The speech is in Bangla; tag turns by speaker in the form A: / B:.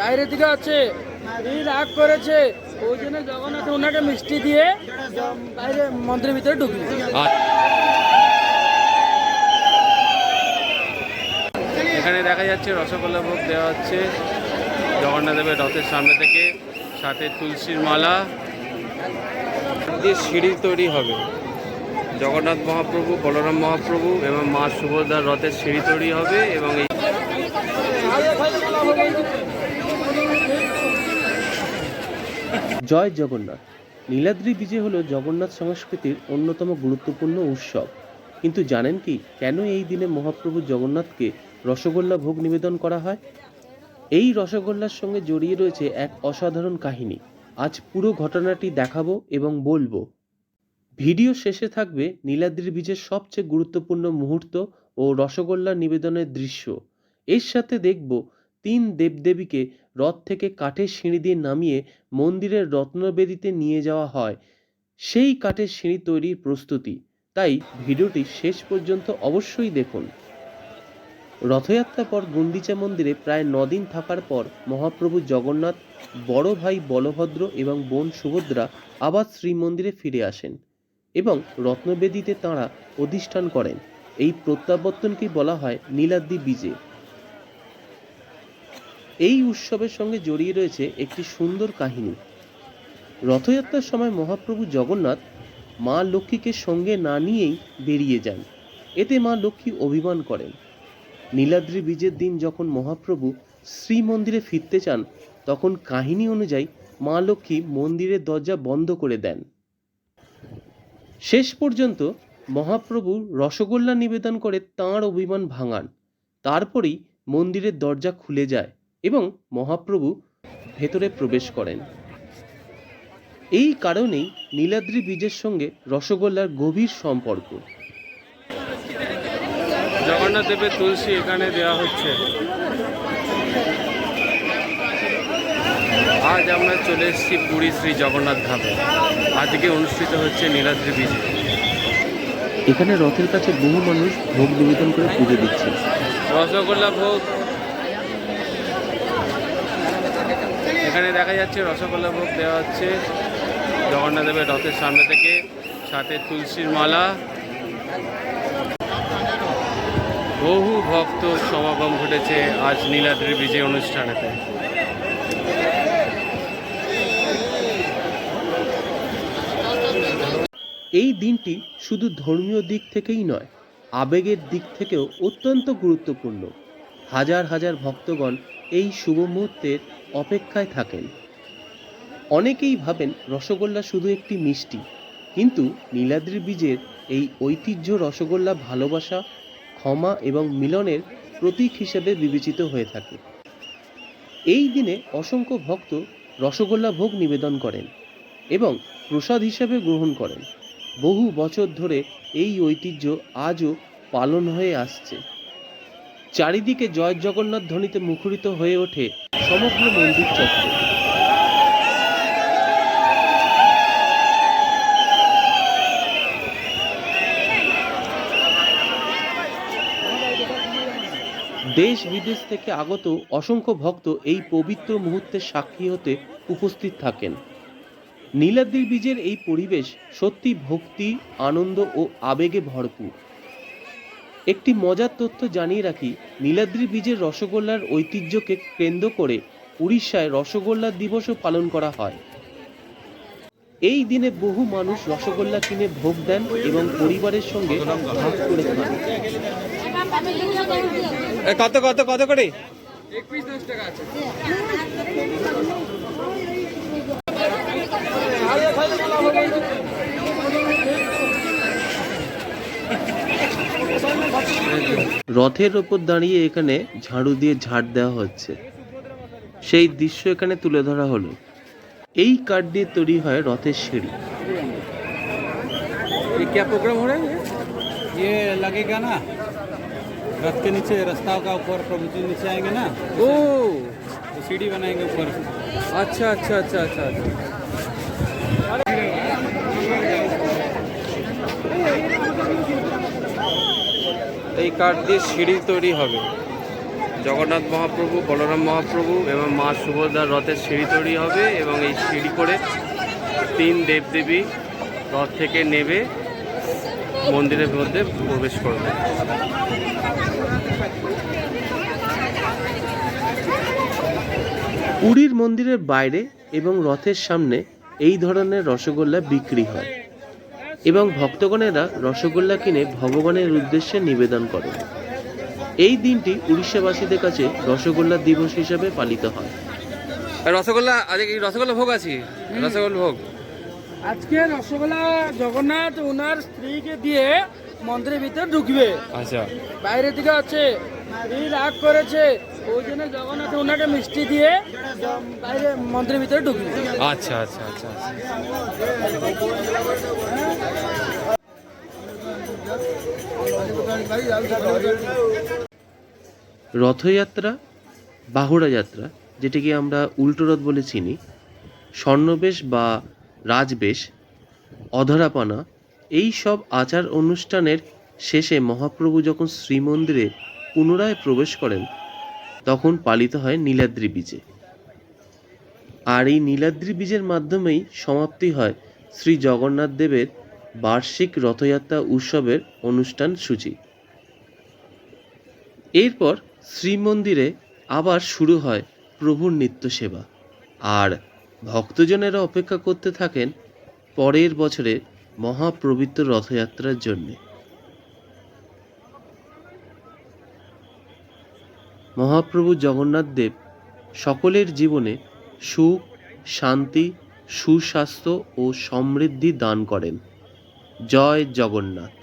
A: বাইরে থেকে আছে রাগ করেছে, ওই জন্য জগন্নাথ ওনাকে মিষ্টি দিয়ে বাইরে মন্দিরের ভিতরে ঢুকি।
B: এখানে দেখা যাচ্ছে রসগোল্লা ভোগ দেওয়া হচ্ছে জগন্নাথ দেবের রথের সামনে থেকে, সাথে তুলসীর মালা দিয়ে সিঁড়ি তৈরি হবে। জগন্নাথ মহাপ্রভু, বলরাম মহাপ্রভু এবং মা সুভদ্রার রথের সিঁড়ি তৈরি হবে। এবং এই
C: জয় জগন্নাথ। নীলাদ্রি বিজে হলো জগন্নাথ সংস্কৃতির অন্যতম গুরুত্বপূর্ণ উৎসব। কিন্তু জানেন কি কেন এই দিনে মহাপ্রভু জগন্নাথকে রসগোল্লা ভোগ নিবেদন করা হয়? এই রসগোল্লার সঙ্গে জড়িয়ে রয়েছে এক অসাধারণ কাহিনী। আজ পুরো ঘটনাটি দেখাবো এবং বলবো। ভিডিও শেষে থাকবে নীলাদ্রি বিজের সবচেয়ে গুরুত্বপূর্ণ মুহূর্ত ও রসগোল্লা নিবেদনের দৃশ্য। এর সাথে দেখব 3 দেবদেবীকে রথ থেকে কাঠের সিঁড়ি দিয়ে নামিয়ে মন্দিরের রত্নবেদিতে নিয়ে যাওয়া হয়। সেই কাঠের সিঁড়ি তৈরির প্রস্তুতি। তাই ভিডিওটি শেষ পর্যন্ত অবশ্যই দেখুন। রথযাত্রার পর গুন্ডিচা মন্দিরে প্রায় 9 দিন থাকার পর মহাপ্রভু জগন্নাথ, বড় ভাই বলভদ্র এবং বোন সুভদ্রা আবার শ্রীমন্দিরে ফিরে আসেন এবং রত্নবেদিতে তাঁরা অধিষ্ঠান করেন। এই প্রত্যাবর্তনকেই বলা হয় নীলাদ্রি বিজে। এই উৎসবের সঙ্গে জড়িয়ে রয়েছে একটি সুন্দর কাহিনী। রথযাত্রার সময় মহাপ্রভু জগন্নাথ মা লক্ষ্মীকে সঙ্গে না নিয়েই বেরিয়ে যান। এতে মা লক্ষ্মী অভিমান করেন। নীলাদ্রি বিজের দিন যখন মহাপ্রভু শ্রীমন্দিরে ফিরতে চান, তখন কাহিনী অনুযায়ী মা লক্ষ্মী মন্দিরের দরজা বন্ধ করে দেন। শেষ পর্যন্ত মহাপ্রভু রসগোল্লা নিবেদন করে তাঁর অভিমান ভাঙান। তারপরেই মন্দিরের দরজা খুলে যায় এবং মহাপ্রভু ভেতরে প্রবেশ করেন। এই কারণেই নীলাদ্রি বিজের সঙ্গে রসগোল্লার গভীর সম্পর্ক।
B: জগন্নাথ দেবের তুলসী এখানে দেওয়া হচ্ছে। আজ আমরা চলে এসেছি পুরী শ্রী জগন্নাথ ধামে। আজকে অনুষ্ঠিত হচ্ছে নীলাদ্রি বিজে।
C: এখানে রথের কাছে বহু মানুষ ভোগ নিবেদন করে পুজো দিচ্ছে।
B: রসগোল্লা ভোগ এখানে দেখা যাচ্ছে, রসগোল্লা ভোগ দেওয়া হচ্ছে জগন্নাথ দেবের রথের সামনে থেকে, সাথে তুলসীর মালা। বহু ভক্ত সমাগম ঘটেছে আজ নীলাদ্রি বিজে অনুষ্ঠানেতে।
C: এই দিনটি শুধু ধর্মীয় দিক থেকেই নয়, আবেগের দিক থেকেও অত্যন্ত গুরুত্বপূর্ণ। হাজার হাজার ভক্তগণ এই শুভ মুহূর্তের অপেক্ষায় থাকেন। অনেকেই ভাবেন রসগোল্লা শুধু একটি মিষ্টি, কিন্তু নীলাদ্রি বিজের এই ঐতিহ্য রসগোল্লা ভালোবাসা, ক্ষমা এবং মিলনের প্রতীক হিসেবে বিবেচিত হয়ে থাকে। এই দিনে অসংখ্য ভক্ত রসগোল্লা ভোগ নিবেদন করেন এবং প্রসাদ হিসেবে গ্রহণ করেন। বহু বছর ধরে এই ঐতিহ্য আজও পালন হয়ে আসছে। চারিদিকে জয় জগন্নাথ ধ্বনিতে মুখরিত হয়ে ওঠে সমগ্র মন্দির চত্বর। দেশ বিদেশ থেকে আগত অসংখ্য ভক্ত এই পবিত্র মুহূর্তের সাক্ষী হতে উপস্থিত থাকেন। নীলাদ্রি বিজের এই পরিবেশ সত্যি ভক্তি, আনন্দ ও আবেগে ভরপুর। একটি মজার তথ্য জানিয়ে রাখি, নীলাদ্রি বিজের রসগোল্লার ঐতিহ্যকে কেন্দ্র করে উড়িষ্যায় রসগোল্লা দিবসও পালন করা হয়। এই দিনে বহু মানুষ রসগোল্লা কিনে ভোগ দেন এবং পরিবারের সঙ্গে ভাগ করে খান।
B: কত কত কত করে?
A: এক পিস 10 টাকা আছে।
C: রথের ওপর দাঁড়িয়ে এখানে ঝাড়ু দিয়ে ঝাড় দেওয়া হচ্ছে, সেই দৃশ্য এখানে তুলে ধরা হলো। এই কাঠ দিয়ে তৈরি হয় রথের সিঁড়ি।
B: क्या प्रोग्राम हो रहा है?
D: ये लगेगा ना रथ के नीचे, रास्ता का ऊपर प्रभु जी नीचे आएंगे ना,
B: ओ
D: तो सीढ़ी बनाएंगे ऊपर।
B: अच्छा अच्छा अच्छा अच्छा अच्छा। এই কাঠ দিয়ে সিঁড়ি তৈরি হবে। জগন্নাথ মহাপ্রভু, বলরাম মহাপ্রভু এবং মা সুভদ্রার রথের সিঁড়ি তৈরি হবে এবং এই সিঁড়ি করে 3 দেবদেবী রথ থেকে নেমে মন্দিরের মধ্যে প্রবেশ করবে।
C: পুরীর মন্দিরের বাইরে এবং রথের সামনে এই ধরনের রসগোল্লা বিক্রি হয় এবং ভক্তগণেরা রসগোল্লা কিনে ভগবানের উদ্দেশ্যে নিবেদন করেন। এই দিনটি উড়িষ্যাবাসীদের কাছে রসগোল্লা দিবস হিসাবে পালিত হয়।
B: রসগোল্লা আজকে কি রসগোল্লা ভোগ আছে? রসগোল্লা ভোগ
A: আজকে রসগোল্লা জগন্নাথ ওনার স্ত্রীকে দিয়ে মন্দিরের ভিতরে ঢুকবে।
B: আচ্ছা,
A: বাইরে থেকে হচ্ছে স্ত্রী রাগ করেছে, ওই জন্য জগন্নাথ ওনাকে মিষ্টি দিয়ে বাইরে মন্দিরের ভিতরে ঢুকবে।
B: আচ্ছা আচ্ছা আচ্ছা আচ্ছা।
C: রথযাত্রা, বাহুড়া যাত্রা, যেটিকে আমরা উল্টো রথ বলে চিনি, স্বর্ণবেশ বা রাজবেশ, অধরাপানা, এই সব আচার অনুষ্ঠানের শেষে মহাপ্রভু যখন শ্রীমন্দিরে পুনরায় প্রবেশ করেন তখন পালিত হয় নীলাদ্রি বিজে। আর এই নীলাদ্রি বিজের মাধ্যমেই সমাপ্তি হয় শ্রী জগন্নাথ দেবের বার্ষিক রথযাত্রা উৎসবের অনুষ্ঠান সূচি। এরপর শ্রীমন্দিরে আবার শুরু হয় প্রভুর নিত্য সেবা, আর ভক্তজনেরা অপেক্ষা করতে থাকেন পরের বছরের মহাপবিত্র রথযাত্রার জন্যে। মহাপ্রভু জগন্নাথ দেব সকলের জীবনে সুখ, শান্তি, সুস্বাস্থ্য ও সমৃদ্ধি দান করেন। জয় জগন্নাথ।